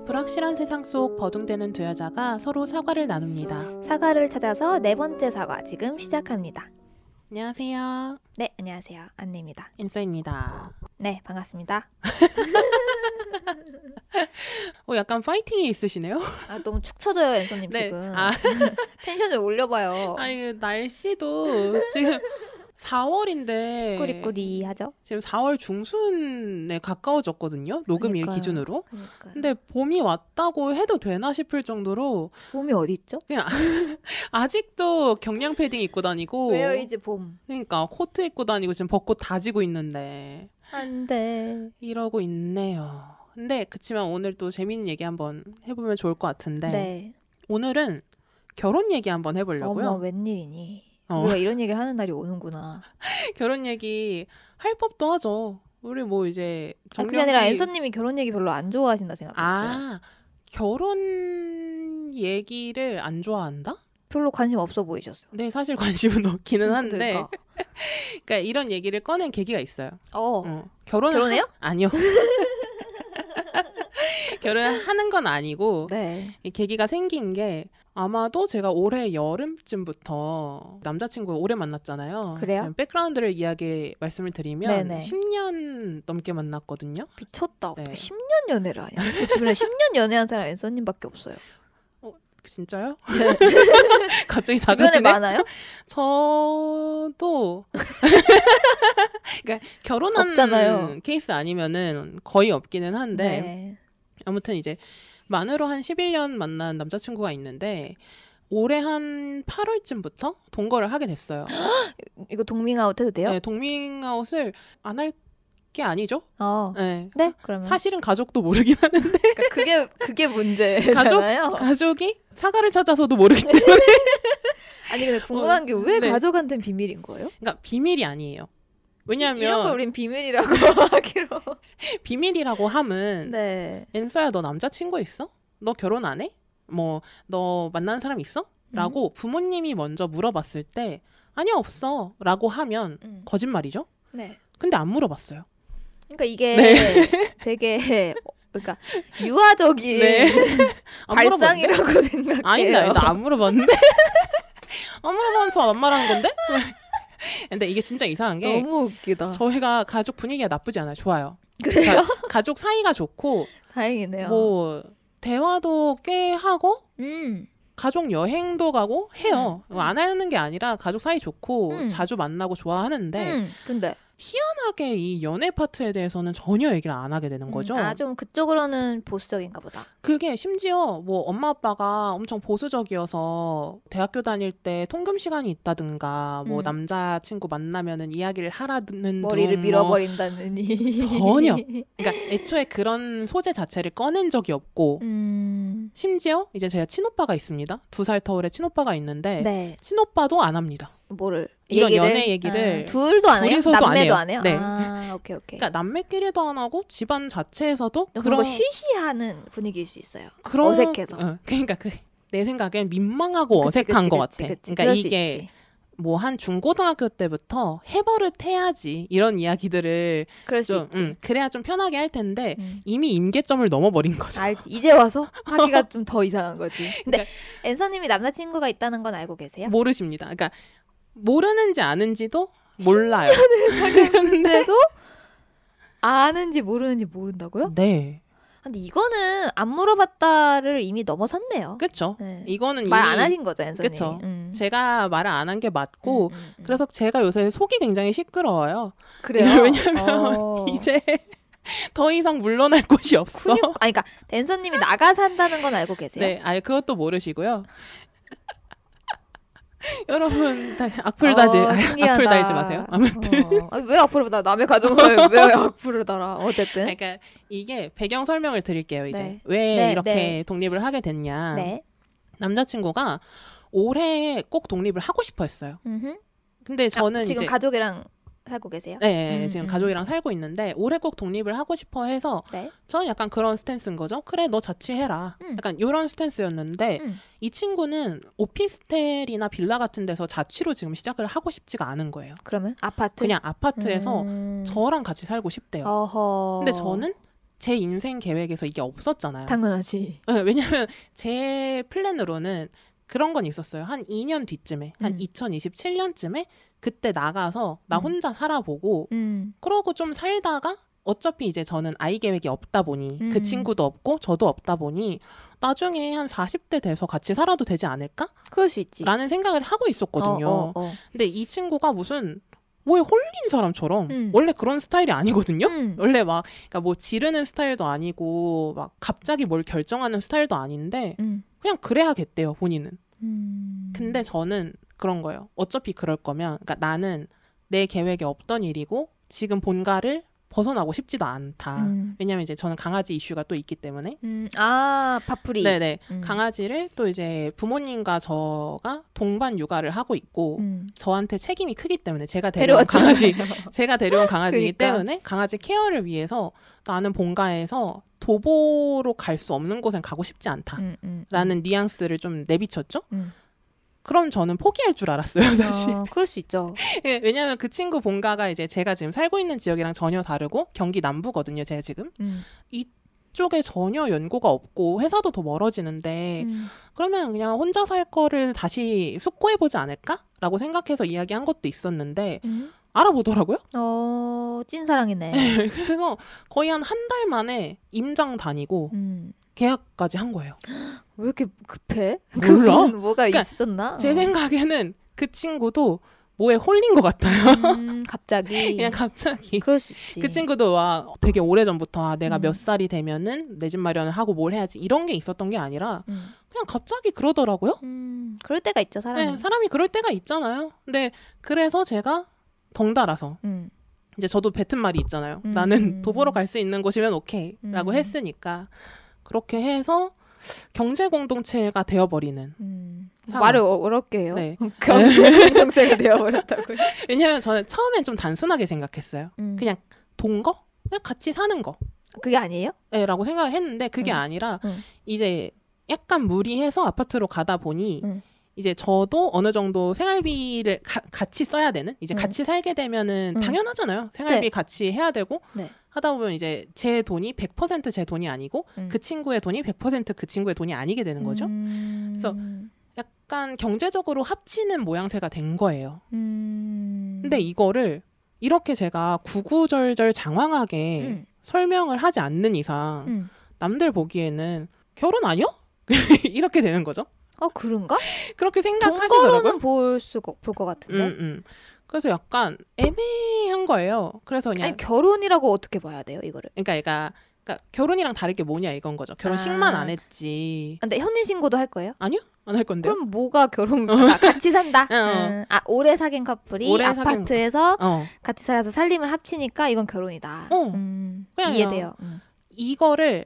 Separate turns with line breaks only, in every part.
불확실한 세상 속 버둥대는 두 여자가 서로 사과를 나눕니다.
사과를 찾아서 네 번째 사과 지금 시작합니다.
안녕하세요.
네, 안녕하세요. 안내입니다.
인서입니다.
네, 반갑습니다.
약간 파이팅이 있으시네요?
너무 축 처져요, 앤서님
네.
지금. 텐션을 올려봐요.
아니, 날씨도 지금 4월인데
꾸리꾸리하죠?
지금 4월 중순에 가까워졌거든요. 녹음일
그러니까요.
기준으로.
그러니까요.
근데 봄이 왔다고 해도 되나 싶을 정도로
봄이 어디 있죠?
그냥 아직도 경량 패딩 입고 다니고
왜요, 이제 봄?
그러니까 코트 입고 다니고 지금 벚꽃 다지고 있는데
안 돼.
이러고 있네요. 근데 그치만 오늘 또 재밌는 얘기 한번 해보면 좋을 것 같은데
네.
오늘은 결혼 얘기 한번 해보려고요.
어머, 웬일이니? 우리가 이런 얘기를 하는 날이 오는구나.
결혼 얘기 할 법도 하죠. 우리 뭐 이제
그게 아니라 앤서님이 결혼 얘기 별로 안 좋아하신다 생각했어요.
결혼 얘기를 안 좋아한다?
별로 관심 없어 보이셨어요.
네, 사실 관심은 없기는 한데 그러니까 이런 얘기를 꺼낸 계기가 있어요.
결혼해요?
아니요. 결혼하는 건 아니고
네.
이 계기가 생긴 게 아마도 제가 올해 여름쯤부터 남자친구 오래 만났잖아요.
그래요?
백그라운드를 이야기 말씀을 드리면
네네.
10년 넘게 만났거든요.
미쳤다.
네.
어떻게 10년 연애를 하냐. 제 주변에 10년 연애한 사람 앤서님밖에 없어요.
진짜요?
네.
갑자기
주변에
작아지네?
많아요?
저도 그러니까 결혼한
없잖아요.
케이스 아니면은 거의 없기는 한데
네.
아무튼 이제 만으로 한 11년 만난 남자친구가 있는데 올해 한 8월쯤부터 동거를 하게 됐어요.
이거 동밍아웃 해도 돼요?
네, 동밍아웃을 안 할 게 아니죠? 네.
네? 그러면
사실은 가족도 모르긴 하는데
그러니까 그게 문제잖아요.
가족이 사과를 찾아서도 모르기 때문에
아니 근데 궁금한 게 왜
네.
가족한테는 비밀인 거예요?
그러니까 비밀이 아니에요. 왜냐하면
이런 걸 우린 비밀이라고 하기로.
비밀이라고 함은
네.
앤서야 너 남자친구 있어? 너 결혼 안 해? 뭐 너 만나는 사람 있어? 라고 부모님이 먼저 물어봤을 때 아니야 없어 라고 하면 거짓말이죠.
네.
근데 안 물어봤어요.
그러니까 이게
네.
되게 그러니까 유아적인
네. 안
발상이라고 생각해요.
아닌데 나 안 물어봤는데 안 물어봤는데 안 말하는 건데? 근데 이게 진짜 이상한 게
너무 웃기다.
저희가 가족 분위기가 나쁘지 않아요. 좋아요.
그래요?
그러니까 가족 사이가 좋고
다행이네요.
뭐 대화도 꽤 하고
음.
가족 여행도 가고 해요. 안 하는 게 아니라 가족 사이 좋고 자주 만나고 좋아하는데
근데
희한하게 이 연애 파트에 대해서는 전혀 얘기를 안 하게 되는 거죠.
좀 그쪽으로는 보수적인가 보다.
그게 심지어 뭐 엄마 아빠가 엄청 보수적이어서 대학교 다닐 때 통금 시간이 있다든가 뭐 남자친구 만나면은 이야기를 하라는
머리를
둥
밀어버린다느니
전혀. 그러니까 애초에 그런 소재 자체를 꺼낸 적이 없고 심지어 이제 제가 친오빠가 있습니다. 2살 터울의 친오빠가 있는데
네.
친오빠도 안 합니다.
뭐를
이런
얘기를?
연애 얘기를
둘도 안 해요?
둘이서도 안
남매도
해요.
안 해요?
네.
오케이.
그러니까 남매끼리도 안 하고 집안 자체에서도
그런 거 쉬쉬하는 분위기일 수 있어요.
그런
어색해서.
그러니까 내 생각엔 민망하고 어색한 것 같아. 그러니까 이게 뭐 한 중고등학교 때부터 해버릇 해야지 이런 이야기들을
그럴 수 있지.
그래야 좀 편하게 할 텐데 이미 임계점을 넘어버린 거죠.
알지. 이제 와서 하기가 좀 더 이상한 거지. 근데
그러니까,
앤서님이 남자친구가 있다는 건 알고 계세요?
모르십니다. 그러니까 모르는지 아는지도 몰라요.
10년을 사귀었는데도 아는지 모르는지 모른다고요?
네.
근데 이거는 안 물어봤다를 이미 넘어섰네요.
그렇죠.
네.
이거는
말
이미
안 하신 거죠, 앤서님.
그쵸. 제가 말을 안 한 게 맞고 그래서 제가 요새 속이 굉장히 시끄러워요.
그래요?
왜냐면 이제 더 이상 물러날 곳이 없어.
그러니까 앤서님이 나가 산다는 건 알고 계세요?
네, 그것도 모르시고요. 여러분 악플 달지 마세요. 아무튼
왜 악플을 달아? 남의 가정사에 왜 악플을 달아? 어쨌든
그러니까 이게 배경 설명을 드릴게요. 이제
네.
왜 이렇게 독립을 하게 됐냐.
네.
남자친구가 올해 꼭 독립을 하고 싶어 했어요. 근데 저는
지금
이제
가족이랑 살고 계세요?
네, 지금 가족이랑 살고 있는데 올해 꼭 독립을 하고 싶어 해서
네.
저는 약간 그런 스탠스인 거죠. 그래, 너 자취해라. 약간 이런 스탠스였는데 이 친구는 오피스텔이나 빌라 같은 데서 자취로 지금 시작을 하고 싶지가 않은 거예요.
그러면 아파트?
그냥 아파트에서 저랑 같이 살고 싶대요.
어허.
근데 저는 제 인생 계획에서 이게 없었잖아요.
당연하지.
왜냐면 제 플랜으로는 그런 건 있었어요. 한 2년 뒤쯤에, 한 2027년쯤에 그때 나가서 나 혼자 살아보고 그러고 좀 살다가 어차피 이제 저는 아이 계획이 없다 보니 그 친구도 없고 저도 없다 보니 나중에 한 40대 돼서 같이 살아도 되지 않을까?
그럴 수 있지.
라는 생각을 하고 있었거든요. 근데 이 친구가 무슨 뭐에 홀린 사람처럼 원래 그런 스타일이 아니거든요. 원래 막 그러니까 뭐 지르는 스타일도 아니고 막 갑자기 뭘 결정하는 스타일도 아닌데 그냥 그래야겠대요, 본인은. 근데 저는 그런 거예요. 어차피 그럴 거면 그러니까 나는 내 계획에 없던 일이고 지금 본가를 벗어나고 싶지도 않다. 왜냐면 이제 저는 강아지 이슈가 또 있기 때문에.
파풀이.
네네. 강아지를 또 이제 부모님과 저가 동반 육아를 하고 있고 저한테 책임이 크기 때문에 제가 데려온 강아지이기
그러니까.
때문에 강아지 케어를 위해서 나는 본가에서 도보로 갈 수 없는 곳엔 가고 싶지 않다라는 뉘앙스를 좀 내비쳤죠. 그럼 저는 포기할 줄 알았어요, 사실.
그럴 수 있죠.
예, 왜냐면 그 친구 본가가 이제 제가 지금 살고 있는 지역이랑 전혀 다르고 경기 남부거든요, 제가 지금. 이쪽에 전혀 연고가 없고 회사도 더 멀어지는데 그러면 그냥 혼자 살 거를 다시 숙고해보지 않을까? 라고 생각해서 이야기한 것도 있었는데 알아보더라고요.
찐사랑이네.
그래서 거의 한 달 만에 임장 다니고 계약까지 한 거예요.
왜 이렇게 급해?
몰라.
그건 뭐가
그러니까
있었나?
제 생각에는 그 친구도 뭐에 홀린 것 같아요.
갑자기.
그냥 갑자기.
그럴 수 있지.
그 친구도 와 되게 오래전부터 내가 몇 살이 되면은 내 집 마련을 하고 뭘 해야지 이런 게 있었던 게 아니라 그냥 갑자기 그러더라고요.
그럴 때가 있죠, 사람이.
네, 사람이 그럴 때가 있잖아요. 근데 그래서 제가 덩달아서 이제 저도 뱉은 말이 있잖아요. 나는 도보로 갈 수 있는 곳이면 오케이 라고 했으니까 그렇게 해서 경제 공동체가 되어버리는
말을 어렵게 해요.
네.
경제 공동체가 되어버렸다고요.
왜냐하면 저는 처음엔 좀 단순하게 생각했어요. 그냥 동거? 그냥 같이 사는 거.
그게 아니에요?
네, 라고 생각을 했는데 그게 아니라 이제 약간 무리해서 아파트로 가다 보니 이제 저도 어느 정도 생활비를 같이 써야 되는 이제 같이 살게 되면은 당연하잖아요. 생활비
네.
같이 해야 되고
네.
하다 보면 이제 제 돈이 100% 제 돈이 아니고 그 친구의 돈이 100% 그 친구의 돈이 아니게 되는 거죠. 그래서 약간 경제적으로 합치는 모양새가 된 거예요. 근데 이거를 이렇게 제가 구구절절 장황하게 설명을 하지 않는 이상 남들 보기에는 결혼 아니야? 이렇게 되는 거죠.
그런가?
그렇게 생각하시더라고요.
동거로는 볼 것 같은데.
그래서 약간 애매한 거예요. 그래서 그냥
아니 결혼이라고 어떻게 봐야 돼요, 이거를?
그러니까 결혼이랑 다를 게 뭐냐 이건 거죠. 결혼식만 안 했지.
근데 혼인 신고도 할 거예요?
아니요, 안 할 건데요.
그럼 뭐가 결혼? 같이 산다. 오래 사귄 커플이
오래
아파트에서 같이 살아서 살림을 합치니까 이건 결혼이다. 이해돼요.
이거를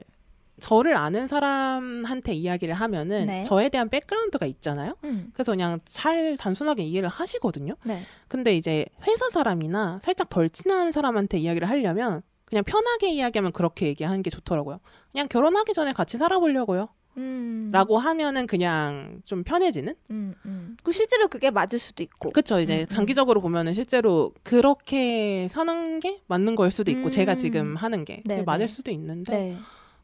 저를 아는 사람한테 이야기를 하면은
네.
저에 대한 백그라운드가 있잖아요. 그래서 그냥 잘 단순하게 이해를 하시거든요.
네.
근데 이제 회사 사람이나 살짝 덜 친한 사람한테 이야기를 하려면 그냥 편하게 이야기하면 그렇게 얘기하는 게 좋더라고요. 그냥 결혼하기 전에 같이 살아보려고요. 라고 하면은 그냥 좀 편해지는?
그 실제로 그게 맞을 수도 있고.
그쵸. 이제 장기적으로 보면은 실제로 그렇게 사는 게 맞는 거일 수도 있고 제가 지금 하는 게 그게 맞을 수도 있는데
네.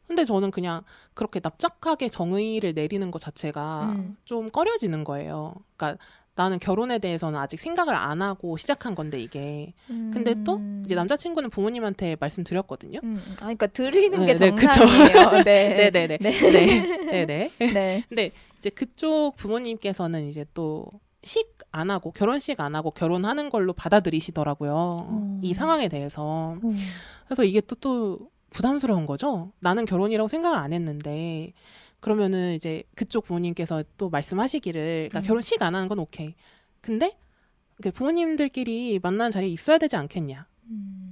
근데 저는 그냥 그렇게 납작하게 정의를 내리는 것 자체가 좀 꺼려지는 거예요. 그러니까 나는 결혼에 대해서는 아직 생각을 안 하고 시작한 건데 이게. 근데 또 이제 남자친구는 부모님한테 말씀드렸거든요.
그러니까 드리는 게
네,
정상이에요.
네, 네네네. 네.
네.
근데 이제 그쪽 부모님께서는 이제 또 안 하고 결혼식 안 하고 결혼하는 걸로 받아들이시더라고요. 이 상황에 대해서. 그래서 이게 또 부담스러운 거죠. 나는 결혼이라고 생각을 안 했는데 그러면은 이제 그쪽 부모님께서 또 말씀하시기를 그러니까 결혼식 안 하는 건 오케이. 근데 부모님들끼리 만나는 자리에 있어야 되지 않겠냐.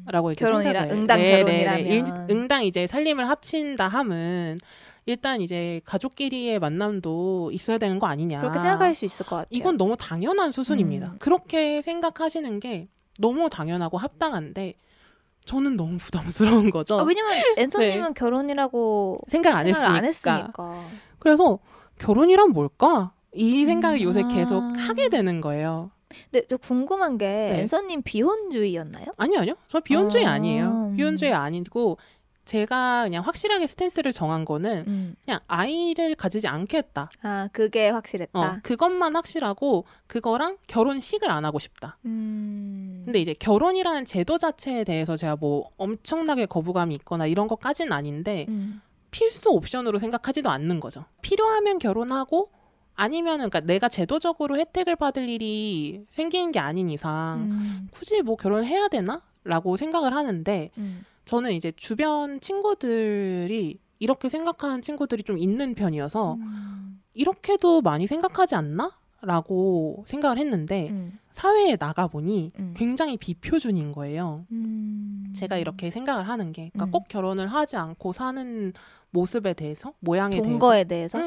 라고 이제
결혼이라
생각을.
응당 결혼이라면
응당 이제 살림을 합친다 함은 일단 이제 가족끼리의 만남도 있어야 되는 거 아니냐.
그렇게 생각할 수 있을 것 같아요.
이건 너무 당연한 수순입니다. 그렇게 생각하시는 게 너무 당연하고 합당한데 저는 너무 부담스러운 거죠.
왜냐면 앤서님은 결혼이라고
생각을 안 했으니까. 그래서 결혼이란 뭘까? 이 생각을 요새 계속 하게 되는 거예요.
근데 저 궁금한 게 앤서님 비혼주의였나요?
아니요. 저 비혼주의 아니에요. 비혼주의 아니고 제가 그냥 확실하게 스탠스를 정한 거는 그냥 아이를 가지지 않겠다.
아, 그게 확실했다.
그것만 확실하고 그거랑 결혼식을 안 하고 싶다. 근데 이제 결혼이라는 제도 자체에 대해서 제가 뭐 엄청나게 거부감이 있거나 이런 것까지는 아닌데 필수 옵션으로 생각하지도 않는 거죠. 필요하면 결혼하고 아니면은 그러니까 내가 제도적으로 혜택을 받을 일이 생기는 게 아닌 이상 굳이 뭐 결혼해야 되나? 라고 생각을 하는데 저는 이제 주변 친구들이 이렇게 생각하는 친구들이 좀 있는 편이어서 이렇게도 많이 생각하지 않나? 라고 생각을 했는데 사회에 나가보니 굉장히 비표준인 거예요. 제가 이렇게 생각을 하는 게 그러니까 꼭 결혼을 하지 않고 사는 모습에 대해서, 모양에 대해서
동거에 대해서?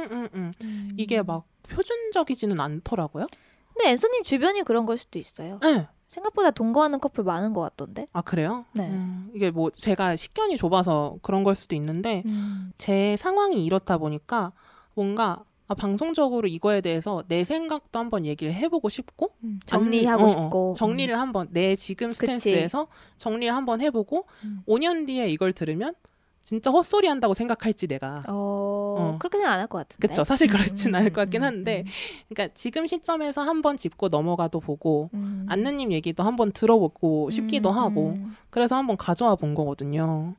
이게 막 표준적이지는 않더라고요.
근데 앤서님 주변이 그런 걸 수도 있어요.
네.
생각보다 동거하는 커플 많은 것 같던데.
아, 그래요?
네.
이게 뭐 제가 식견이 좁아서 그런 걸 수도 있는데 제 상황이 이렇다 보니까 뭔가 방송적으로 이거에 대해서 내 생각도 한번 얘기를 해보고 싶고
정리하고 싶고
정리를 한번 내 지금 스탠스에서 정리를 한번 해보고 5년 뒤에 이걸 들으면 진짜 헛소리 한다고 생각할지 내가
그렇게는 안 할 것 같은데.
그쵸. 사실 그렇진 않을 것 같긴 한데 그러니까 지금 시점에서 한번 짚고 넘어가도 보고 안느님 얘기도 한번 들어보고 싶기도 하고 그래서 한번 가져와 본 거거든요.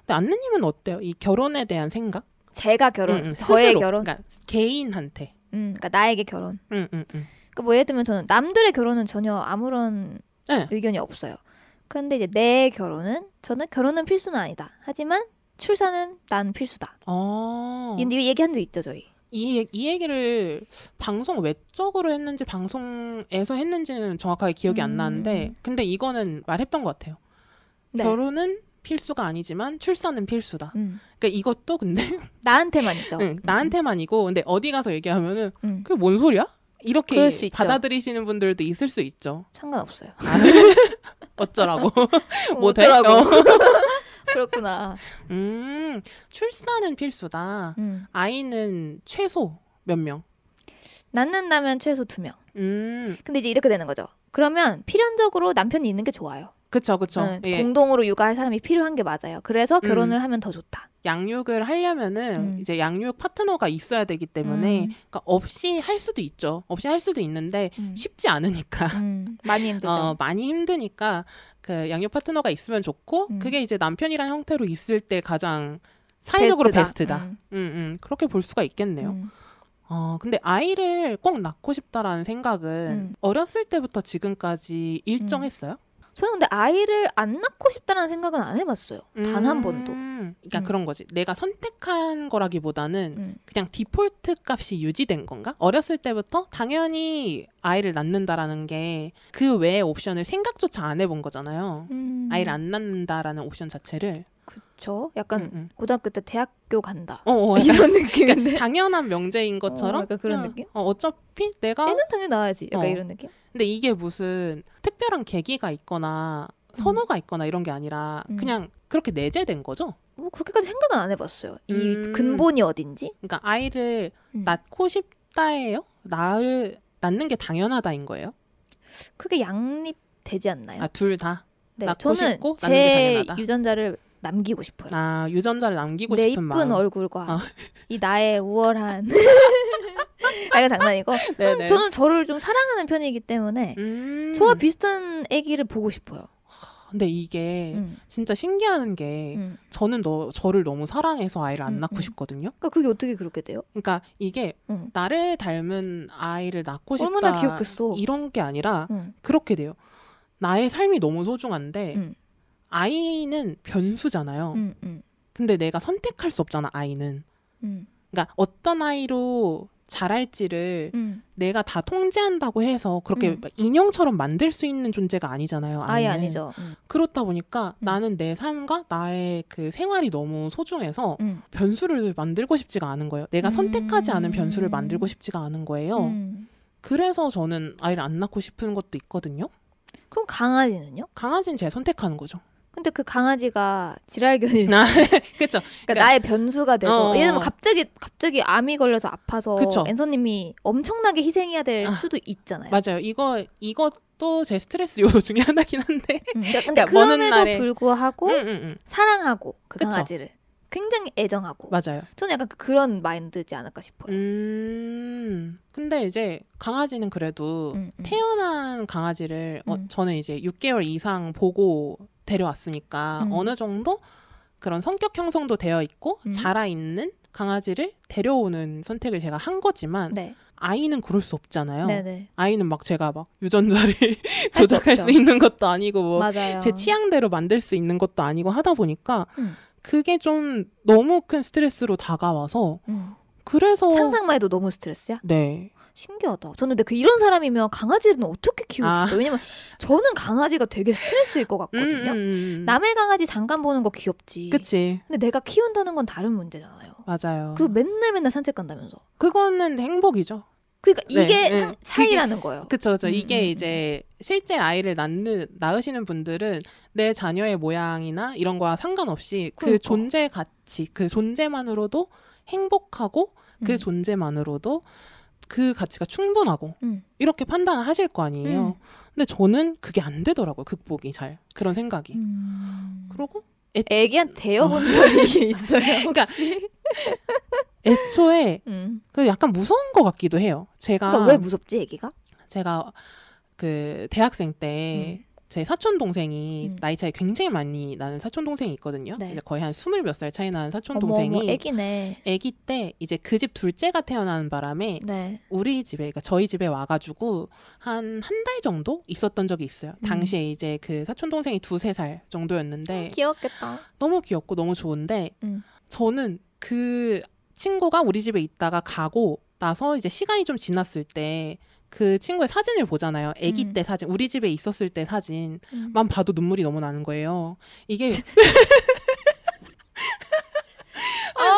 근데 안느님은 어때요? 이 결혼에 대한 생각?
제가 결혼, 저의
스스로,
결혼?
그러니까 개인한테.
그러니까 나에게 결혼. 그러니까 뭐 예를 들면 저는 남들의 결혼은 전혀 아무런 의견이 없어요. 그런데 이제 내 결혼은 저는 결혼은 필수는 아니다. 하지만 출산은 난 필수다. 이거 얘기한 적 있죠 저희.
이 얘기를 방송 외적으로 했는지 방송에서 했는지는 정확하게 기억이 안 나는데 근데 이거는 말했던 것 같아요. 네. 결혼은 필수가 아니지만 출산은 필수다. 그러니까 이것도 근데
나한테만이죠.
나한테만이고 근데 어디 가서 얘기하면은 그게 뭔 소리야? 이렇게 받아들이시는 분들도 있을 수 있죠.
상관없어요.
어쩌라고? 뭐 돼?
그렇구나.
출산은 필수다. 아이는 최소 몇 명?
낳는다면 최소 2명. 근데 이제 이렇게 되는 거죠. 그러면 필연적으로 남편이 있는 게 좋아요.
그쵸.
예. 공동으로 육아할 사람이 필요한 게 맞아요. 그래서 결혼을 하면 더 좋다.
양육을 하려면은 이제 양육 파트너가 있어야 되기 때문에 그러니까 없이 할 수도 있죠. 없이 할 수도 있는데 쉽지 않으니까
많이 힘들죠.
많이 힘드니까 그 양육 파트너가 있으면 좋고 그게 이제 남편이란 형태로 있을 때 가장 사회적으로 베스트다. 그렇게 볼 수가 있겠네요. 근데 아이를 꼭 낳고 싶다라는 생각은 어렸을 때부터 지금까지 일정했어요?
저는 근데 아이를 안 낳고 싶다는 생각은 안 해봤어요. 단 한 번도.
그러니까 그런 거지. 내가 선택한 거라기보다는 그냥 디폴트 값이 유지된 건가? 어렸을 때부터 당연히 아이를 낳는다라는 게 그 외의 옵션을 생각조차 안 해본 거잖아요. 아이를 안 낳는다라는 옵션 자체를.
그쵸. 약간 고등학교 때 대학교 간다. 이런 느낌인데.
그러니까 당연한 명제인 것처럼.
약간 그런 느낌?
어차피 내가.
애는 당연히 낳아야지. 약간 이런 느낌?
근데 이게 무슨 특별한 계기가 있거나 선호가 있거나 이런 게 아니라 그냥 그렇게 내재된 거죠?
뭐 그렇게까지 생각은 안 해봤어요. 이 근본이 어딘지?
그러니까 아이를 낳고 싶다예요? 낳는 게 당연하다인 거예요?
그게 양립되지 않나요?
둘 다?
네,
낳고
저는
싶고
제
낳는 게 당연하다?
유전자를 남기고 싶어요.
유전자를 남기고 싶은 마음.
내 이쁜 얼굴과 이 나의 우월한 이거 장난이고 저는 저를 좀 사랑하는 편이기 때문에 저와 비슷한 아기를 보고 싶어요.
근데 이게 진짜 신기한 게 저는 저를 너무 사랑해서 아이를 안 낳고 싶거든요.
그러니까 그게 어떻게 그렇게 돼요?
그러니까 이게 나를 닮은 아이를 낳고 싶다
얼마나 귀엽겠어.
이런 게 아니라 그렇게 돼요. 나의 삶이 너무 소중한데 아이는 변수잖아요. 근데 내가 선택할 수 없잖아, 아이는. 그러니까 어떤 아이로 자랄지를 내가 다 통제한다고 해서 그렇게 인형처럼 만들 수 있는 존재가 아니잖아요.
아예 아니죠.
그렇다 보니까 나는 내 삶과 나의 그 생활이 너무 소중해서 변수를 만들고 싶지가 않은 거예요. 내가 선택하지 않은 변수를 만들고 싶지가 않은 거예요. 그래서 저는 아이를 안 낳고 싶은 것도 있거든요.
그럼 강아지는요?
강아지는 제가 선택하는 거죠.
근데 그 강아지가 질환견일
그렇죠.
그러니까 나의 변수가 돼서 예를 들면 갑자기 암이 걸려서 아파서 그쵸. 앤서님이 엄청나게 희생해야 될 수도 있잖아요.
맞아요. 이것도 제 스트레스 요소 중에 하나긴 한데.
근데 그럼에도 불구하고 사랑하고 그 그쵸. 강아지를 굉장히 애정하고.
맞아요.
저는 약간 그런 마인드지 않을까 싶어요.
근데 이제 강아지는 그래도 태어난 강아지를 저는 이제 6개월 이상 보고 데려왔으니까 어느 정도 그런 성격 형성도 되어 있고 자라있는 강아지를 데려오는 선택을 제가 한 거지만 네. 아이는 그럴 수 없잖아요. 네네. 아이는 막 제가 막 유전자를 조작할 수 있는 것도 아니고 뭐 제 취향대로 만들 수 있는 것도 아니고 하다 보니까 그게 좀 너무 큰 스트레스로 다가와서 그래서
상상만 해도 너무 스트레스야?
네.
신기하다. 저는 근데 이런 사람이면 강아지는 어떻게 키우실까요? 왜냐면 저는 강아지가 되게 스트레스일 것 같거든요. 남의 강아지 잠깐 보는 거 귀엽지.
그치.
근데 내가 키운다는 건 다른 문제잖아요.
맞아요.
그리고 맨날 산책 간다면서.
그거는 행복이죠.
그러니까 이게 차이라는 거예요.
그쵸. 이게 이제 실제 아이를 낳으시는 분들은 내 자녀의 모양이나 이런 거와 상관없이 그 존재 가치, 그 존재만으로도 행복하고 그 존재만으로도 그 가치가 충분하고 이렇게 판단을 하실 거 아니에요. 근데 저는 그게 안 되더라고요. 극복이 잘. 그런 생각이. 그러고
애기한테 대여본 적이 있어요.
그러니까 애초에 그 약간 무서운 것 같기도 해요.
그러니까 왜 무섭지 애기가?
제가 그 대학생 때 제 사촌 동생이 나이 차이 굉장히 많이 나는 사촌 동생이 있거든요. 네. 이제 거의 한 20몇 살 차이 나는 사촌 동생이
애기네.
애기 때 이제 그 집 둘째가 태어나는 바람에 네. 우리 집에 그러니까 저희 집에 와가지고 한 달 정도 있었던 적이 있어요. 당시에 이제 그 사촌 동생이 2-3살 정도였는데
귀엽겠다.
너무 귀엽고 너무 좋은데 저는 그 친구가 우리 집에 있다가 가고 나서 이제 시간이 좀 지났을 때 그 친구의 사진을 보잖아요. 아기 때 사진, 우리 집에 있었을 때 사진만 봐도 눈물이 너무 나는 거예요. 이게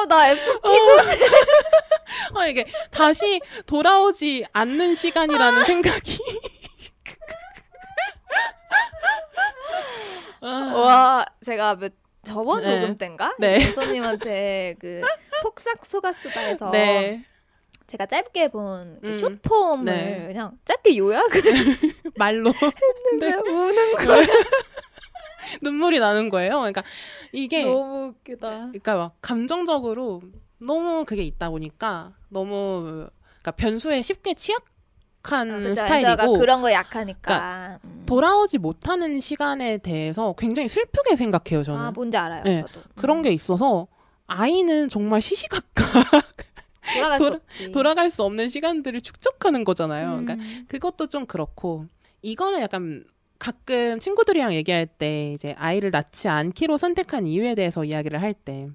나 F 피곤해.
이게 다시 돌아오지 않는 시간이라는 생각이.
와, 제가 저번 녹음 때인가? 교수님한테 그 폭삭 소가수다에서 네. 제가 짧게 본 그 숏폼을 네. 그냥 짧게 요약을
말로
했는데 우는 거야.
눈물이 나는 거예요. 그러니까 이게
너무 웃기다.
그러니까 막 감정적으로 너무 그게 있다 보니까 너무 그러니까 변수에 쉽게 취약한 스타일이고
그런 거 약하니까
그러니까 돌아오지 못하는 시간에 대해서 굉장히 슬프게 생각해요. 저는.
뭔지 알아요.
네,
저도.
그런 게 있어서 아이는 정말 시시각각 돌아갈 수 없는 시간들을 축적하는 거잖아요. 그러니까 그것도 좀 그렇고 이거는 약간 가끔 친구들이랑 얘기할 때 이제 아이를 낳지 않기로 선택한 이유에 대해서 이야기를 할 때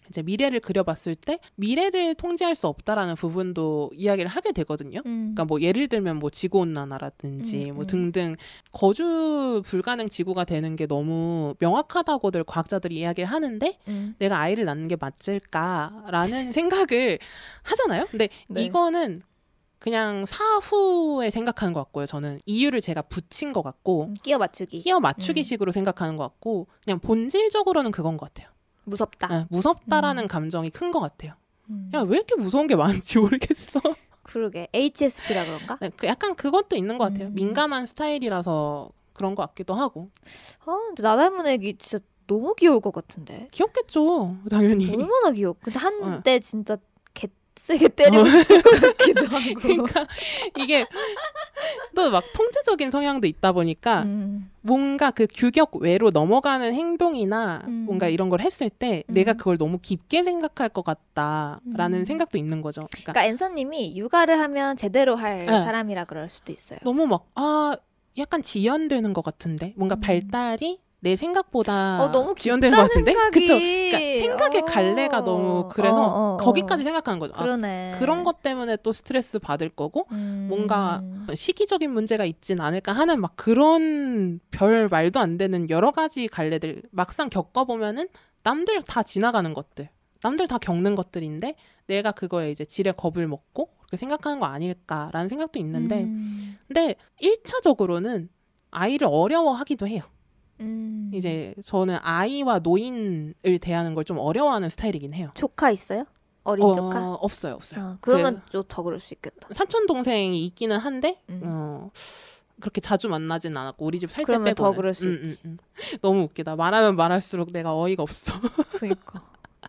이제 미래를 그려봤을 때 미래를 통제할 수 없다라는 부분도 이야기를 하게 되거든요. 그러니까 뭐 예를 들면 뭐 지구온난화라든지 뭐 등등 거주 불가능 지구가 되는 게 너무 명확하다고들 과학자들이 이야기를 하는데 내가 아이를 낳는 게 맞을까라는 생각을 하잖아요. 근데 네. 이거는 그냥 사후에 생각하는 것 같고요. 저는 이유를 제가 붙인 것 같고
끼워 맞추기
식으로 생각하는 것 같고 그냥 본질적으로는 그건 것 같아요.
무섭다.
네, 무섭다라는 감정이 큰 것 같아요. 야, 왜 이렇게 무서운 게 많은지 모르겠어.
그러게. HSP라 그런가?
네, 약간 그것도 있는 것 같아요. 민감한 스타일이라서 그런 것 같기도 하고.
근데 나 닮은 애기 진짜 너무 귀여울 것 같은데.
귀엽겠죠. 당연히.
얼마나 귀여워. 근데 한때 진짜 세게 때리고 싶을 것 같기도 하고.
그러니까 이게 또 막 통제적인 성향도 있다 보니까 뭔가 그 규격 외로 넘어가는 행동이나 뭔가 이런 걸 했을 때 내가 그걸 너무 깊게 생각할 것 같다라는 생각도 있는 거죠.
그러니까 앤서님이 육아를 하면 제대로 할 사람이라 그럴 수도 있어요.
너무 막 약간 지연되는 것 같은데 뭔가 발달이 내 생각보다
너무
지연되는 것 같은데?
생각이.
그쵸? 그러니까 생각의 갈래가 너무 그래서 거기까지 생각하는 거죠.
그러네.
그런 것 때문에 또 스트레스 받을 거고 뭔가 시기적인 문제가 있진 않을까 하는 막 그런 별 말도 안 되는 여러 가지 갈래들 막상 겪어보면은 남들 다 지나가는 것들 남들 다 겪는 것들인데 내가 그거에 이제 지레 겁을 먹고 그렇게 생각하는 거 아닐까라는 생각도 있는데 근데 1차적으로는 아이를 어려워하기도 해요. 이제 저는 아이와 노인을 대하는 걸 좀 어려워하는 스타일이긴 해요.
조카 있어요? 어린 조카?
없어요.
그러면 좀 더 그럴 수 있겠다.
사촌 동생이 있기는 한데 그렇게 자주 만나진 않았고 우리 집 살 때 빼고는.
그러면 더 그럴 수 있지.
너무 웃기다. 말하면 말할수록 내가 어이가 없어.
그러니까.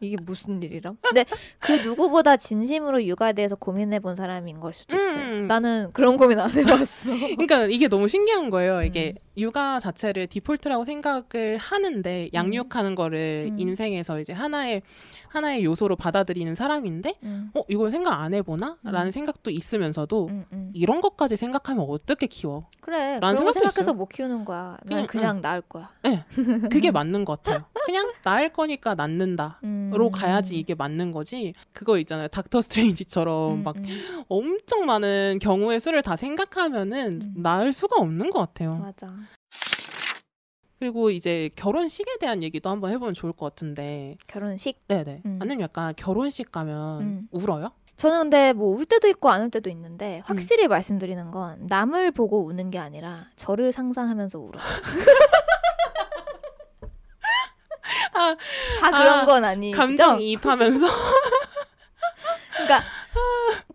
이게 무슨 일이람? 근데 그 누구보다 진심으로 육아에 대해서 고민해본 사람인 걸 수도 있어요. 나는 그런 고민 안 해봤어.
그러니까 이게 너무 신기한 거예요. 이게 육아 자체를 디폴트라고 생각을 하는데 양육하는 거를 인생에서 이제 하나의 요소로 받아들이는 사람인데 이걸 생각 안 해보나? 라는 생각도 있으면서도 이런 것까지 생각하면 어떻게 키워?
그래. 그런 거 생각해서 있어요. 못 키우는 거야. 그냥 낳을 거야.
네. 그게 맞는 것 같아요. 그냥 낳을 거니까 낳는다. 로 가야지 이게 맞는 거지. 그거 있잖아요. 닥터 스트레인지처럼 막 엄청 많은 경우의 수를 다 생각하면은 낳을 수가 없는 것 같아요.
맞아.
그리고 이제 결혼식에 대한 얘기도 한번 해보면 좋을 것 같은데.
결혼식?
네네. 아니면 약간 결혼식 가면 울어요?
저는 근데 뭐 울 때도 있고 안 울 때도 있는데 확실히 말씀드리는 건 남을 보고 우는 게 아니라 저를 상상하면서 울어요. 다 그런 건 아니죠?
감정이입하면서.
그러니까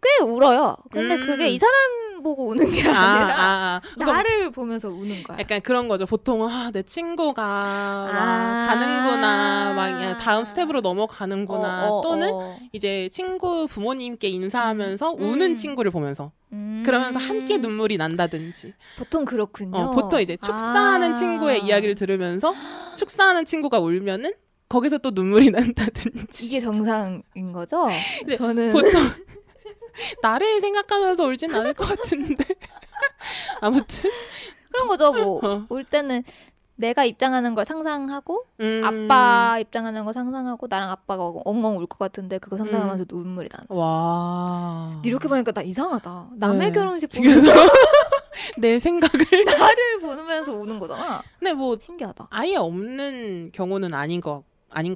꽤 울어요. 근데 그게 이 사람 보고 우는 게 아니라 나를 보면서 우는 거야.
약간 그런 거죠. 보통은 내 친구가 막 가는구나, 막 다음 스텝으로 넘어가는구나, 또는 이제 친구 부모님께 인사하면서 우는 친구를 보면서 그러면서 함께 눈물이 난다든지.
보통 그렇군요.
보통 이제 축사하는 친구의 이야기를 들으면서 축사하는 친구가 울면은 거기서 또 눈물이 난다든지.
이게 정상인 거죠? 저는
보통 나를 생각하면서 울진 않을 것 같은데. 아무튼
그런 거죠. 뭐 울 때는 내가 입장하는 걸 상상하고 아빠 입장하는 걸 상상하고 나랑 아빠가 엉엉 울 것 같은데 그거 상상하면서 눈물이 나는.
와.
이렇게 보니까 나 이상하다. 남의 결혼식 보면서
내 생각을
나를 보면서 우는 거잖아.
근데 뭐
신기하다.
아예 없는 경우는 아닌 것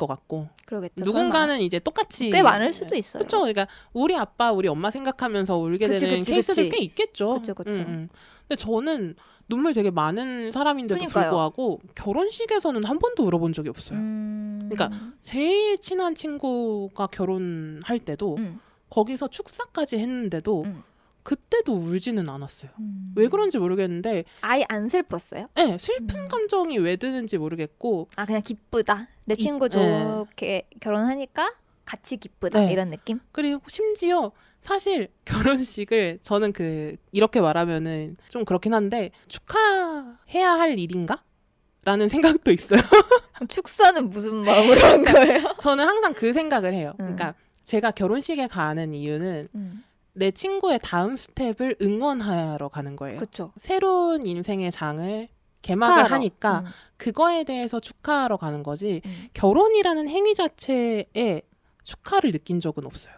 같고.
그러겠죠.
누군가는
설마.
이제 똑같이
꽤 많을 수도 있어요.
그렇죠. 그러니까 우리 아빠, 우리 엄마 생각하면서 울게 되는 케이스들 꽤 있겠죠.
그렇죠.
근데 저는 눈물 되게 많은 사람인데도
그러니까요.
불구하고 결혼식에서는 한 번도 울어본 적이 없어요. 그러니까 제일 친한 친구가 결혼할 때도 거기서 축사까지 했는데도 그때도 울지는 않았어요. 왜 그런지 모르겠는데
아예 안 슬펐어요?
네, 슬픈 감정이 왜 드는지 모르겠고
그냥 기쁘다. 내 친구 좋게 결혼하니까 같이 기쁘다 이런 느낌?
그리고 심지어 사실 결혼식을 저는 이렇게 말하면은 좀 그렇긴 한데 축하해야 할 일인가? 라는 생각도 있어요.
축사는 무슨 마음으로 한 거예요?
저는 항상 그 생각을 해요. 그러니까 제가 결혼식에 가는 이유는 내 친구의 다음 스텝을 응원하러 가는 거예요.
그쵸.
새로운 인생의 장을 개막을 하니까 그거에 대해서 축하하러 가는 거지 결혼이라는 행위 자체에 축하를 느낀 적은 없어요.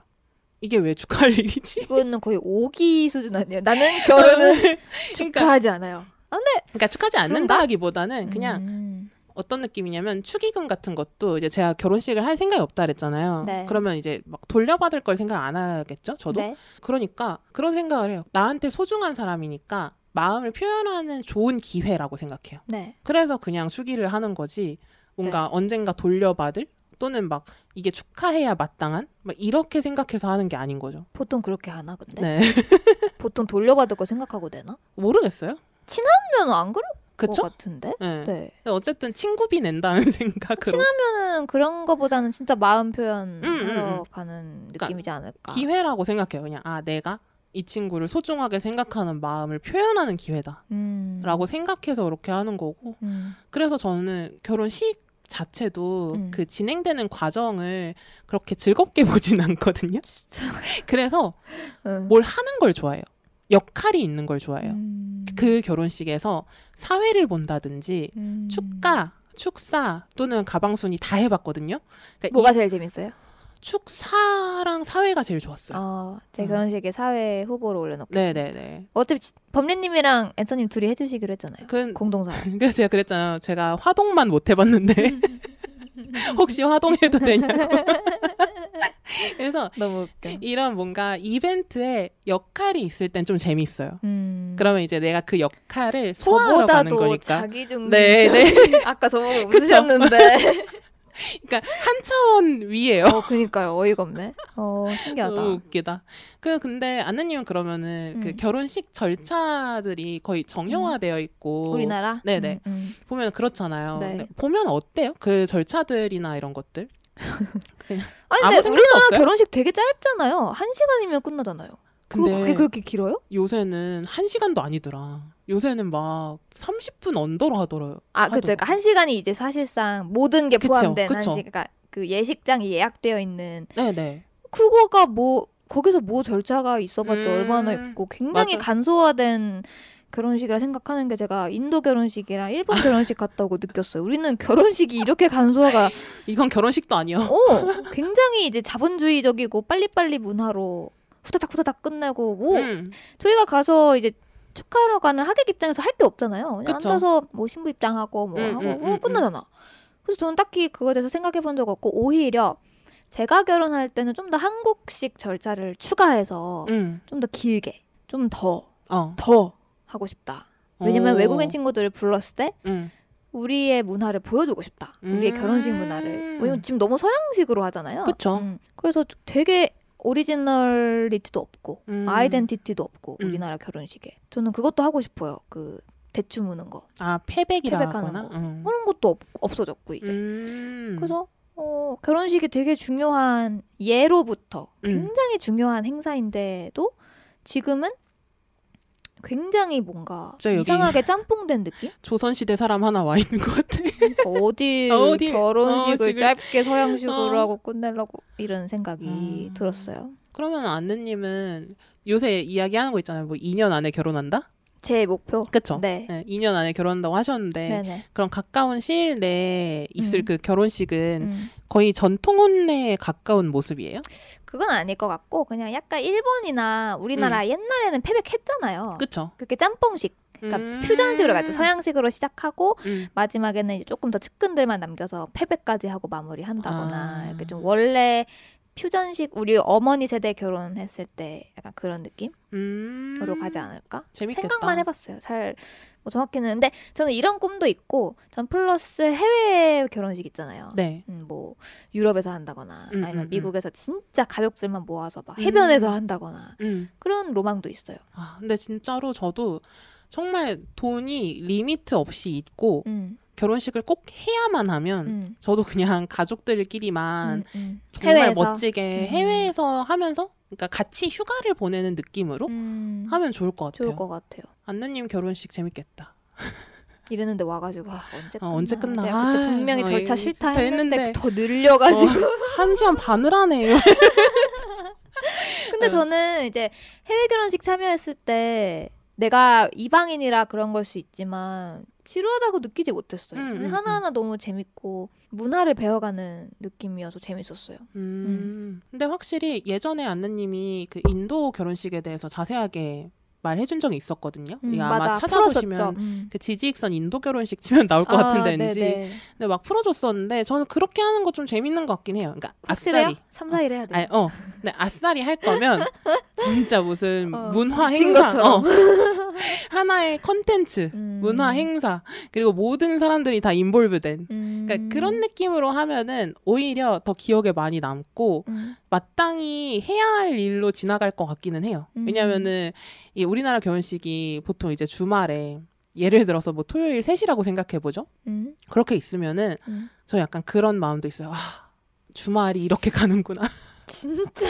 이게 왜 축하할 일이지?
이거는 거의 오기 수준 아니에요. 나는 결혼은 축하하지 않아요.
그러니까 축하하지 않는다라기보다는 그냥 어떤 느낌이냐면 축의금 같은 것도 이제 제가 결혼식을 할 생각이 없다 그랬잖아요.
네.
그러면 이제 막 돌려받을 걸 생각 안 하겠죠? 저도?
네.
그러니까 그런 생각을 해요. 나한테 소중한 사람이니까 마음을 표현하는 좋은 기회라고 생각해요.
네.
그래서 그냥 수기를 하는 거지 뭔가 언젠가 돌려받을 또는 막 이게 축하해야 마땅한 막 이렇게 생각해서 하는 게 아닌 거죠.
보통 그렇게 하나 근데?
네.
보통 돌려받을 거 생각하고 되나?
모르겠어요.
친하면 안 그럴
그쵸?
것 같은데?
네. 어쨌든 친구비 낸다는 생각으로.
친하면은 그런 거보다는 진짜 마음 표현하러 가는 느낌이지 않을까.
기회라고 생각해요. 그냥 내가 이 친구를 소중하게 생각하는 마음을 표현하는 기회다 라고 생각해서 그렇게 하는 거고 그래서 저는 결혼식 자체도 그 진행되는 과정을 그렇게 즐겁게 보진 않거든요. 그래서 뭘 하는 걸 좋아해요. 역할이 있는 걸 좋아해요. 그 결혼식에서 사회를 본다든지 축사 또는 가방순이 다 해봤거든요. 그러니까
뭐가 제일 재밌어요?
축사랑 사회가 제일 좋았어요.
제 결혼식에 사회 후보로 올려놓겠습니다.
네네네.
어차피 범리님이랑 앤서님 둘이 해주시기로 했잖아요. 공동사회.
그래서 제가 그랬잖아요. 제가 화동만 못 해봤는데 혹시 화동해도 되냐고. 그래서
너무 웃겨.
이런 뭔가 이벤트에 역할이 있을 땐 좀 재밌어요. 그러면 이제 내가 그 역할을 소화하러 가는 거니까.
자기중심.
네.
아까 저보고 웃으셨는데.
그러니까 한 차원 위에요.
그니까요. 어이가 없네. 신기하다.
너무 웃기다. 근데 안나님은 그러면은 그 결혼식 절차들이 거의 정형화되어 있고
우리나라?
네네. 보면 그렇잖아요.
네.
보면 어때요? 그 절차들이나 이런 것들?
아니 근데 우리나라 결혼식 되게 짧잖아요. 1시간이면 끝나잖아요.
근데
그게 그렇게 길어요?
요새는 1시간도 아니더라. 요새는 막 30분 언더로 하더라고요.
그쵸. 그러니까 1시간이 이제 사실상 모든 게 포함된 1시간. 그러니까 그 예식장이 예약되어 있는.
네네.
그거가 거기서 절차가 있어봤자 얼마나 있고 굉장히 맞아. 간소화된 결혼식이라 생각하는 게 제가 인도 결혼식이랑 일본 결혼식 같다고 느꼈어요. 우리는 결혼식이 이렇게 간소화가
이건 결혼식도 아니야.
굉장히 이제 자본주의적이고 빨리빨리 문화로 후다닥 끝내고 저희가 가서 이제 축하하러 가는 하객 입장에서 할 게 없잖아요. 그냥 앉아서 뭐 신부 입장하고 하고 끝나잖아. 그래서 저는 딱히 그거에 대해서 생각해 본 적 없고 오히려 제가 결혼할 때는 좀 더 한국식 절차를 추가해서 좀 더 길게 좀 더 하고 싶다. 왜냐면 외국인 친구들을 불렀을 때 우리의 문화를 보여주고 싶다. 우리의 결혼식 문화를. 왜냐면 지금 너무 서양식으로 하잖아요.
그렇죠.
그래서 되게 오리지널리티도 없고 아이덴티티도 없고 우리나라 결혼식에 저는 그것도 하고 싶어요. 그 대추 무는 거.
패백이라거나
패백하는 거. 그런 것도 없어졌고 이제. 그래서 결혼식이 되게 중요한 예로부터 굉장히 중요한 행사인데도 지금은 굉장히 뭔가 이상하게 짬뽕된 느낌?
조선시대 사람 하나 와 있는 것 같아.
어디 결혼식을 짧게 서양식으로 하고 끝내려고 이런 생각이 들었어요.
그러면 안느님은 요새 이야기하는 거 있잖아요. 뭐 2년 안에 결혼한다?
제 목표?
그쵸? 네. 2년 안에 결혼한다고 하셨는데
네네.
그럼 가까운 시일 내에 있을 그 결혼식은 거의 전통 혼례에 가까운 모습이에요?
그건 아닐 것 같고 그냥 약간 일본이나 우리나라 옛날에는 패백했잖아요.
그쵸?
그렇게 짬뽕식 그러니까 퓨전식으로 갔죠. 서양식으로 시작하고 마지막에는 이제 조금 더 측근들만 남겨서 패백까지 하고 마무리한다거나 이렇게 좀 원래 퓨전식 우리 어머니 세대 결혼했을 때 약간 그런 느낌으로 가지 않을까?
재밌겠다.
생각만 해봤어요. 잘 뭐 정확히는 근데 저는 이런 꿈도 있고 전 플러스 해외 결혼식 있잖아요.
네.
뭐 유럽에서 한다거나 아니면 미국에서 진짜 가족들만 모아서 막 해변에서 한다거나 그런 로망도 있어요.
근데 진짜로 저도 정말 돈이 리미트 없이 있고 결혼식을 꼭 해야만 하면 저도 그냥 가족들끼리만 정말
해외에서?
멋지게 해외에서 하면서 그러니까 같이 휴가를 보내는 느낌으로 하면 좋을 것 같아요.
좋을 것 같아요.
안느님 결혼식 재밌겠다.
이러는데 와가지고
언제 끝나?
내가 그때 분명히 절차 싫다 했는데 더 늘려가지고
1시간 반을 하네요.
근데 저는 이제 해외 결혼식 참여했을 때 내가 이방인이라 그런 걸 수 있지만 지루하다고 느끼지 못했어요. 하나하나 너무 재밌고 문화를 배워가는 느낌이어서 재밌었어요.
근데 확실히 예전에 안느님이 그 인도 결혼식에 대해서 자세하게 말해준 적이 있었거든요. 아마
맞아,
찾아보시면 그 지지익선 인도 결혼식 치면 나올 것 같은데 왠지. 근데 막 풀어줬었는데 저는 그렇게 하는 거 좀 재밌는 것 같긴 해요. 그러니까 아싸리
3, 4일 해야 돼.
근데 아싸리 할 거면 진짜 무슨 문화 행사 하나의 컨텐츠 문화 행사 그리고 모든 사람들이 다 인볼브된 그러니까 그런 느낌으로 하면은 오히려 더 기억에 많이 남고 마땅히 해야 할 일로 지나갈 것 같기는 해요. 왜냐면은 이 우리나라 결혼식이 보통 이제 주말에 예를 들어서 뭐 토요일 3시라고 생각해보죠. 그렇게 있으면은 저 약간 그런 마음도 있어요. 주말이 이렇게 가는구나.
진짜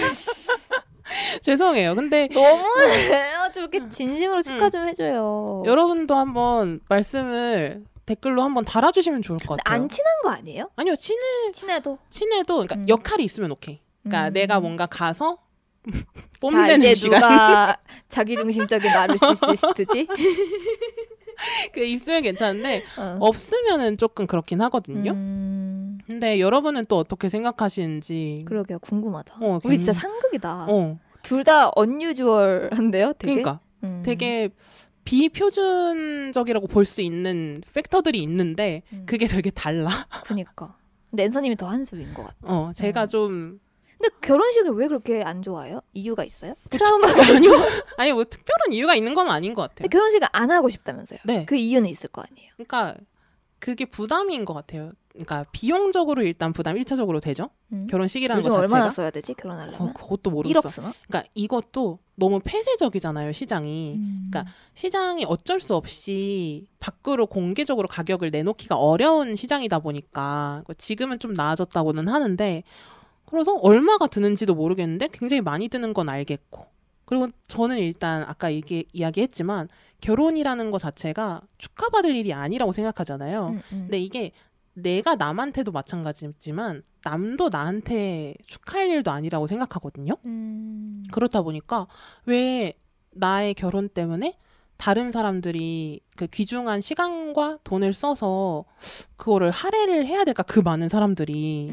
죄송해요. 근데
너무해요. 좀 이렇게 진심으로 축하 좀 해줘요.
여러분도 한번 말씀을 댓글로 한번 달아주시면 좋을 것 같아요.
안 친한 거 아니에요?
아니요. 친해도 그러니까 역할이 있으면 오케이. 그러니까 내가 뭔가 가서 뽐내는 시간.
누가 자기중심적인 나르시시스트지?
그 있으면 괜찮은데 없으면은 조금 그렇긴 하거든요. 근데 여러분은 또 어떻게 생각하시는지.
그러게요. 궁금하다. 우리 진짜 상극이다. 둘 다 언유주얼한데요? 되게?
그러니까 되게 비표준적이라고 볼 수 있는 팩터들이 있는데 그게 되게 달라.
그니까. 근데 앤서님이 더 한수인 것 같아.
제가 좀
근데 결혼식을 왜 그렇게 안 좋아해요? 이유가 있어요? 트라우마가
아니요. 아니 뭐 특별한 이유가 있는 건 아닌 것 같아요.
결혼식을 안 하고 싶다면서요?
네.
그 이유는 있을 거 아니에요?
그러니까 그게 부담인 것 같아요. 그러니까 비용적으로 일단 부담 1차적으로 되죠. 결혼식이라는 거 자체가.
요즘 얼마나 써야 되지 결혼하려면?
그것도 모르겠어.
1억 쓰나?
그러니까 이것도 너무 폐쇄적이잖아요, 시장이. 그러니까 시장이 어쩔 수 없이 밖으로 공개적으로 가격을 내놓기가 어려운 시장이다 보니까 지금은 좀 나아졌다고는 하는데 그래서 얼마가 드는지도 모르겠는데 굉장히 많이 드는 건 알겠고 그리고 저는 일단 아까 이야기했지만 결혼이라는 거 자체가 축하받을 일이 아니라고 생각하잖아요. 근데 이게 내가 남한테도 마찬가지지만 남도 나한테 축하할 일도 아니라고 생각하거든요. 그렇다 보니까 왜 나의 결혼 때문에 다른 사람들이 그 귀중한 시간과 돈을 써서 그거를 할애를 해야 될까? 그 많은 사람들이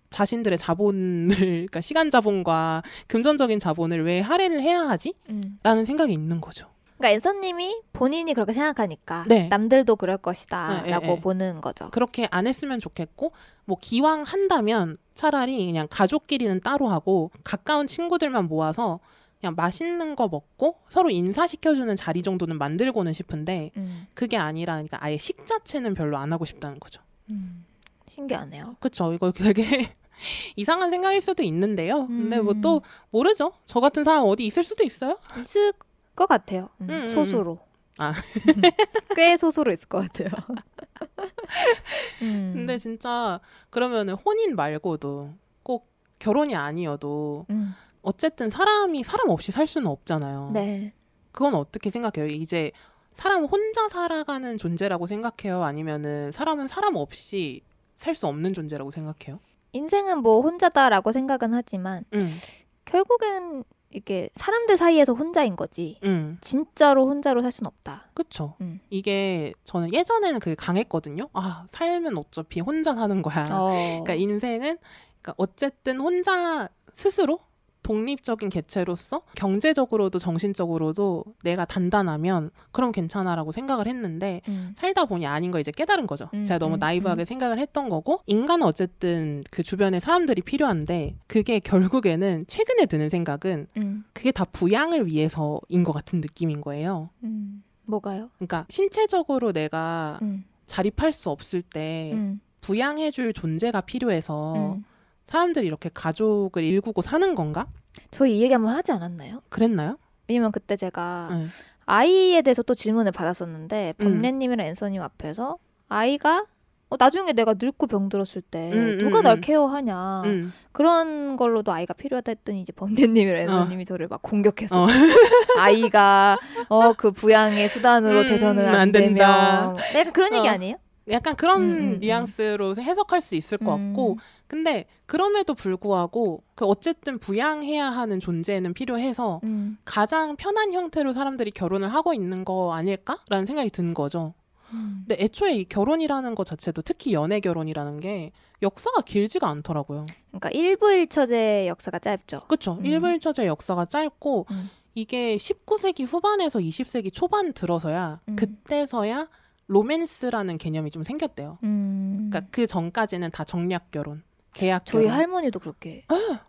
자신들의 자본을 그러니까 시간 자본과 금전적인 자본을 왜 할애를 해야 하지? 라는 생각이 있는 거죠.
그러니까 앤서님이 본인이 그렇게 생각하니까
네.
남들도 그럴 것이다 라고 보는 거죠.
그렇게 안 했으면 좋겠고 뭐 기왕 한다면 차라리 그냥 가족끼리는 따로 하고 가까운 친구들만 모아서 그냥 맛있는 거 먹고 서로 인사시켜주는 자리 정도는 만들고는 싶은데 그게 아니라 그러니까 아예 식자체는 별로 안 하고 싶다는 거죠.
신기하네요.
그쵸. 이거 되게 이상한 생각일 수도 있는데요. 근데 뭐 또 모르죠. 저 같은 사람 어디 있을 수도 있어요.
있을 것 같아요. 소수로. 꽤 소수로 있을 것 같아요.
근데 진짜 그러면은 혼인 말고도 꼭 결혼이 아니어도 어쨌든 사람이 사람 없이 살 수는 없잖아요.
네.
그건 어떻게 생각해요? 이제 사람 혼자 살아가는 존재라고 생각해요? 아니면은 사람은 사람 없이 살 수 없는 존재라고 생각해요?
인생은 뭐 혼자다라고 생각은 하지만 결국엔 이게 사람들 사이에서 혼자인 거지 진짜로 혼자로 살 수는 없다.
그쵸. 이게 저는 예전에는 그게 강했거든요. 아, 살면 어차피 혼자 사는 거야. 그러니까 인생은 그러니까 어쨌든 혼자 스스로 독립적인 개체로서 경제적으로도 정신적으로도 내가 단단하면 그럼 괜찮아라고 생각을 했는데 살다 보니 아닌 거 이제 깨달은 거죠. 제가 너무 나이브하게 생각을 했던 거고 인간은 어쨌든 그 주변에 사람들이 필요한데 그게 결국에는 최근에 드는 생각은 그게 다 부양을 위해서인 것 같은 느낌인 거예요.
뭐가요?
그러니까 신체적으로 내가 자립할 수 없을 때 부양해줄 존재가 필요해서 사람들이 이렇게 가족을 일구고 사는 건가?
저희 이 얘기 한번 하지 않았나요?
그랬나요?
왜냐면 그때 제가 아이에 대해서 또 질문을 받았었는데 범례님이랑 앤서님 앞에서 아이가 나중에 내가 늙고 병들었을 때 누가 날 케어하냐 그런 걸로도 아이가 필요하다 했더니 이제 범례님이랑 앤서님이 저를 막 공격했어요. 아이가 그 부양의 수단으로 돼서는 안 된다. 내가 그런 얘기 아니에요?
약간 그런 뉘앙스로 해석할 수 있을 것 같고 근데 그럼에도 불구하고 그 어쨌든 부양해야 하는 존재는 필요해서 가장 편한 형태로 사람들이 결혼을 하고 있는 거 아닐까라는 생각이 든 거죠. 근데 애초에 이 결혼이라는 것 자체도 특히 연애 결혼이라는 게 역사가 길지가 않더라고요.
그러니까 일부일처제 역사가 짧죠.
그렇죠. 일부일처제 역사가 짧고 이게 19세기 후반에서 20세기 초반 들어서야 그때서야 로맨스라는 개념이 좀 생겼대요. 그러니까 그 전까지는 다 정략 결혼, 계약 결혼.
저희 할머니도 그렇게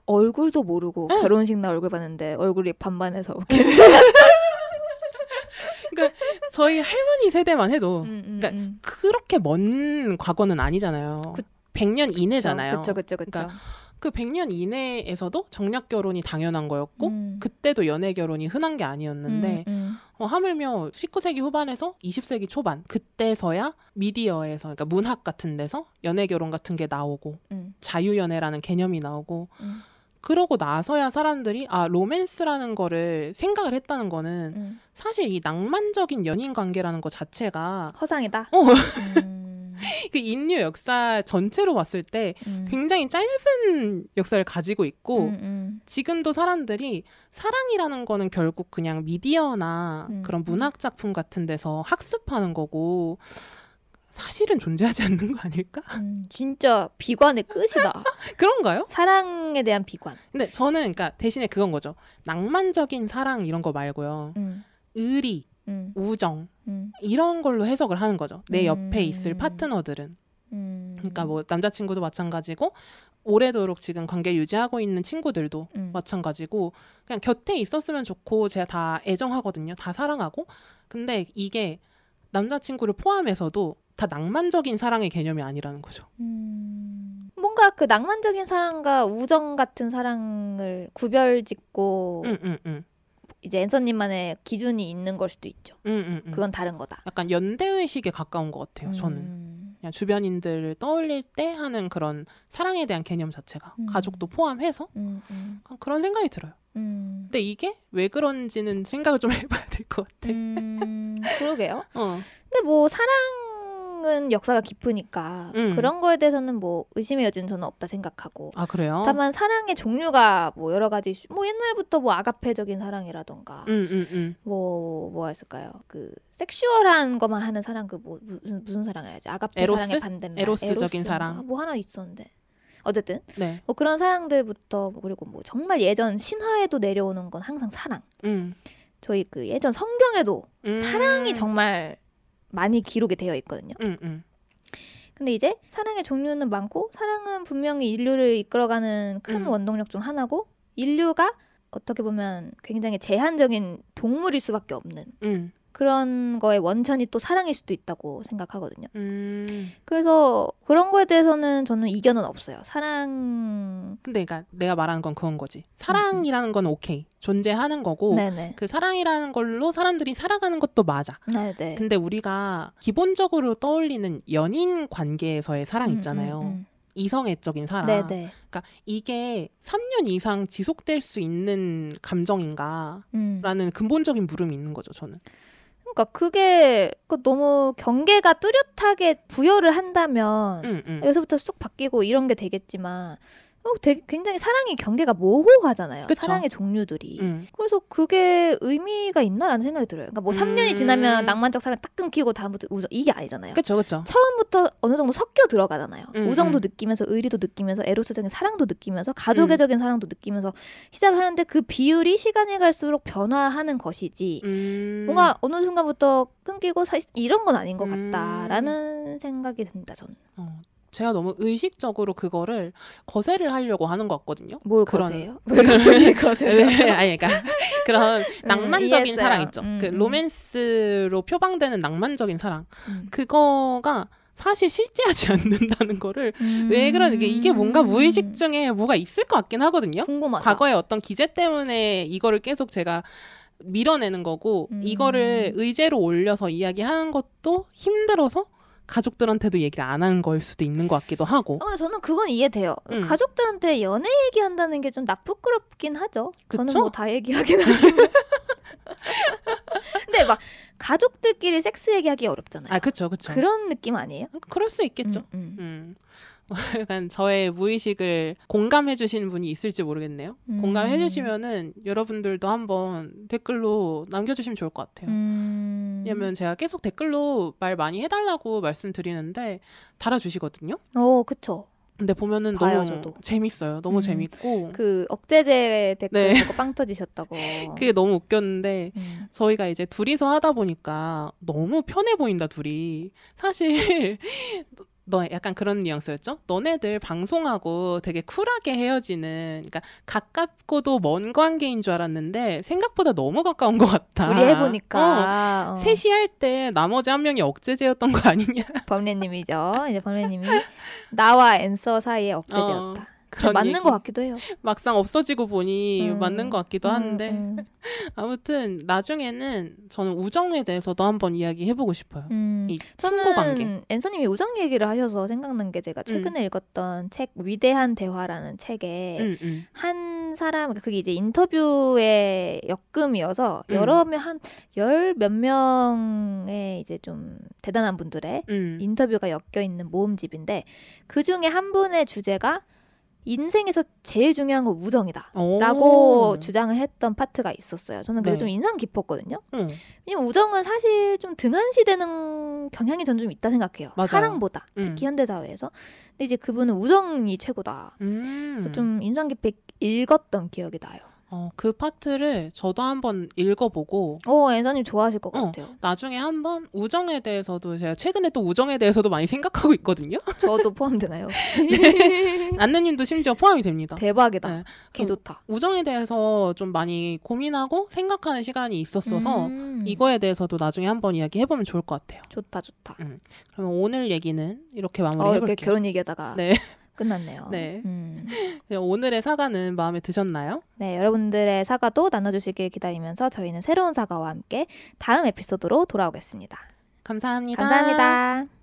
얼굴도 모르고 결혼식 날 얼굴 봤는데 얼굴이 반반해서 괜찮아.
그러니까 저희 할머니 세대만 해도 그러니까 그렇게 먼 과거는 아니잖아요. 100년 이내잖아요.
그렇죠.
그러니까 그 100년 이내에서도 정략 결혼이 당연한 거였고 그때도 연애 결혼이 흔한 게 아니었는데 하물며 19세기 후반에서 20세기 초반 그때서야 미디어에서 그러니까 문학 같은 데서 연애 결혼 같은 게 나오고 자유연애라는 개념이 나오고 그러고 나서야 사람들이 로맨스라는 거를 생각을 했다는 거는 사실 이 낭만적인 연인 관계라는 것 자체가
허상이다.
그 인류 역사 전체로 봤을 때 굉장히 짧은 역사를 가지고 있고 지금도 사람들이 사랑이라는 거는 결국 그냥 미디어나 그런 문학 작품 같은 데서 학습하는 거고 사실은 존재하지 않는 거 아닐까?
진짜 비관의 끝이다.
그런가요?
사랑에 대한 비관.
근데 저는 그러니까 대신에 그건 거죠. 낭만적인 사랑 이런 거 말고요. 의리, 우정 이런 걸로 해석을 하는 거죠. 내 옆에 있을 파트너들은. 그러니까 뭐 남자친구도 마찬가지고 오래도록 지금 관계를 유지하고 있는 친구들도 마찬가지고 그냥 곁에 있었으면 좋고 제가 다 애정하거든요. 다 사랑하고. 근데 이게 남자친구를 포함해서도 다 낭만적인 사랑의 개념이 아니라는 거죠.
뭔가 그 낭만적인 사랑과 우정 같은 사랑을 구별짓고 이제 앤서님만의 기준이 있는 걸 수도 있죠. 그건 다른 거다.
약간 연대의식에 가까운 것 같아요. 저는. 그냥 주변인들을 떠올릴 때 하는 그런 사랑에 대한 개념 자체가 가족도 포함해서 그런 생각이 들어요. 근데 이게 왜 그런지는 생각을 좀 해봐야 될 것 같아.
그러게요. 근데 뭐 사랑은 역사가 깊으니까 그런 거에 대해서는 뭐 의심의 여지는 저는 없다 생각하고.
아 그래요?
다만 사랑의 종류가 뭐 여러 가지 뭐 옛날부터 뭐 아가페적인 사랑이라던가 뭐가 있을까요? 그 섹슈얼한 것만 하는 사랑 그 뭐 무슨 사랑을 해야지? 아가페
에로스?
사랑의 반대말.
에로스적인 사랑.
뭐 하나 있었는데. 어쨌든
네.
뭐 그런 사랑들부터 뭐 그리고 뭐 정말 예전 신화에도 내려오는 건 항상 사랑. 저희 그 예전 성경에도 사랑이 정말 많이 기록이 되어 있거든요. 근데 이제 사랑의 종류는 많고 사랑은 분명히 인류를 이끌어가는 큰 원동력 중 하나고 인류가 어떻게 보면 굉장히 제한적인 동물일 수밖에 없는 그런 거의 원천이 또 사랑일 수도 있다고 생각하거든요. 그래서 그런 거에 대해서는 저는 이견은 없어요. 사랑.
근데 그러니까 내가 말하는 건 그건 거지. 사랑이라는 건 오케이. 존재하는 거고
네네.
그 사랑이라는 걸로 사람들이 살아가는 것도 맞아.
네네.
근데 우리가 기본적으로 떠올리는 연인 관계에서의 사랑 있잖아요. 이성애적인 사랑.
네네.
그러니까 이게 3년 이상 지속될 수 있는 감정인가라는 근본적인 물음이 있는 거죠. 저는.
그러니까 그게 너무 경계가 뚜렷하게 부여를 한다면 여기서부터 쑥 바뀌고 이런 게 되겠지만 되게 굉장히 사랑의 경계가 모호하잖아요.
그쵸?
사랑의 종류들이. 그래서 그게 의미가 있나라는 생각이 들어요. 그러니까 뭐 3년이 지나면 낭만적 사랑 딱 끊기고 다음부터 우정 이게 아니잖아요.
그렇죠.
처음부터 어느 정도 섞여 들어가잖아요. 우정도 느끼면서 의리도 느끼면서 에로스적인 사랑도 느끼면서 가족애적인 사랑도 느끼면서 시작하는데 그 비율이 시간이 갈수록 변화하는 것이지 뭔가 어느 순간부터 끊기고 이런 건 아닌 것 같다라는 생각이 듭니다. 저는.
제가 너무 의식적으로 그거를 거세를 하려고 하는 것 같거든요.
뭘 거세요? 왜 갑자기 거세요?
아니, 그러니까 그런 낭만적인 사랑 있죠. 그 로맨스로 표방되는 낭만적인 사랑. 그거가 사실 실제하지 않는다는 거를 왜 그러는 게 이게 뭔가 무의식 중에 뭐가 있을 것 같긴 하거든요.
궁금하다.
과거에 어떤 기제 때문에 이거를 계속 제가 밀어내는 거고 이거를 의제로 올려서 이야기하는 것도 힘들어서 가족들한테도 얘기를 안 하는 거일 수도 있는 것 같기도 하고.
근데 저는 그건 이해돼요. 가족들한테 연애 얘기한다는 게 좀 나쁘끄럽긴 하죠.
그쵸?
저는 뭐 다 얘기하긴 하지만. 근데 막 가족들끼리 섹스 얘기하기 어렵잖아요.
아, 그쵸.
그런 느낌 아니에요?
그럴 수 있겠죠. 약간 저의 무의식을 공감해 주시는 분이 있을지 모르겠네요. 공감해 주시면은 여러분들도 한번 댓글로 남겨주시면 좋을 것 같아요. 왜냐면 제가 계속 댓글로 말 많이 해달라고 말씀드리는데 달아주시거든요.
그쵸.
근데 보면은
봐요,
너무
저도.
재밌어요. 너무 재밌고.
그 억제제 댓글
네.
보고 빵 터지셨다고.
그게 너무 웃겼는데 저희가 이제 둘이서 하다 보니까 너무 편해 보인다, 둘이. 사실 너 약간 그런 뉘앙스였죠? 너네들 방송하고 되게 쿨하게 헤어지는, 그러니까 가깝고도 먼 관계인 줄 알았는데 생각보다 너무 가까운 것 같다.
둘이 해보니까
셋이 할 때 나머지 한 명이 억제제였던 거 아니냐?
범례님이죠. 이제 범례님이 나와 앤서 사이의 억제제였다. 맞는 것 같기도 해요.
막상 없어지고 보니 맞는 것 같기도 한데 아무튼 나중에는 저는 우정에 대해서도 한번 이야기해보고 싶어요. 이 친구 관계.
저는 앤서님이 우정 얘기를 하셔서 생각난 게 제가 최근에 읽었던 책 위대한 대화라는 책에 한 사람, 그게 이제 인터뷰의 역금이어서 여러 명, 한 10몇 명의 이제 좀 대단한 분들의 인터뷰가 엮여있는 모음집인데 그 중에 한 분의 주제가 인생에서 제일 중요한 건 우정이다 라고 주장을 했던 파트가 있었어요. 저는 그게 좀 인상 깊었거든요. 왜냐면 우정은 사실 좀 등한시되는 경향이 저는 좀 있다 생각해요.
맞아요.
사랑보다 특히 현대사회에서. 근데 이제 그분은 우정이 최고다. 그래서 좀 인상 깊게 읽었던 기억이 나요.
그 파트를 저도 한번 읽어보고
엔서님 좋아하실 것 같아요.
나중에 한번 우정에 대해서도 제가 최근에 또 우정에 대해서도 많이 생각하고 있거든요.
저도 포함되나요 혹시?
네. 안내님도 심지어 포함이 됩니다.
대박이다. 네. 개 좋다.
우정에 대해서 좀 많이 고민하고 생각하는 시간이 있었어서 이거에 대해서도 나중에 한번 이야기해보면 좋을 것 같아요.
좋다.
그러면 오늘 얘기는 이렇게 마무리해볼게요.
이렇게 결혼 얘기하다가
네.
끝났네요.
네. 오늘의 사과는 마음에 드셨나요?
네, 여러분들의 사과도 나눠주시길 기다리면서 저희는 새로운 사과와 함께 다음 에피소드로 돌아오겠습니다.
감사합니다.
감사합니다.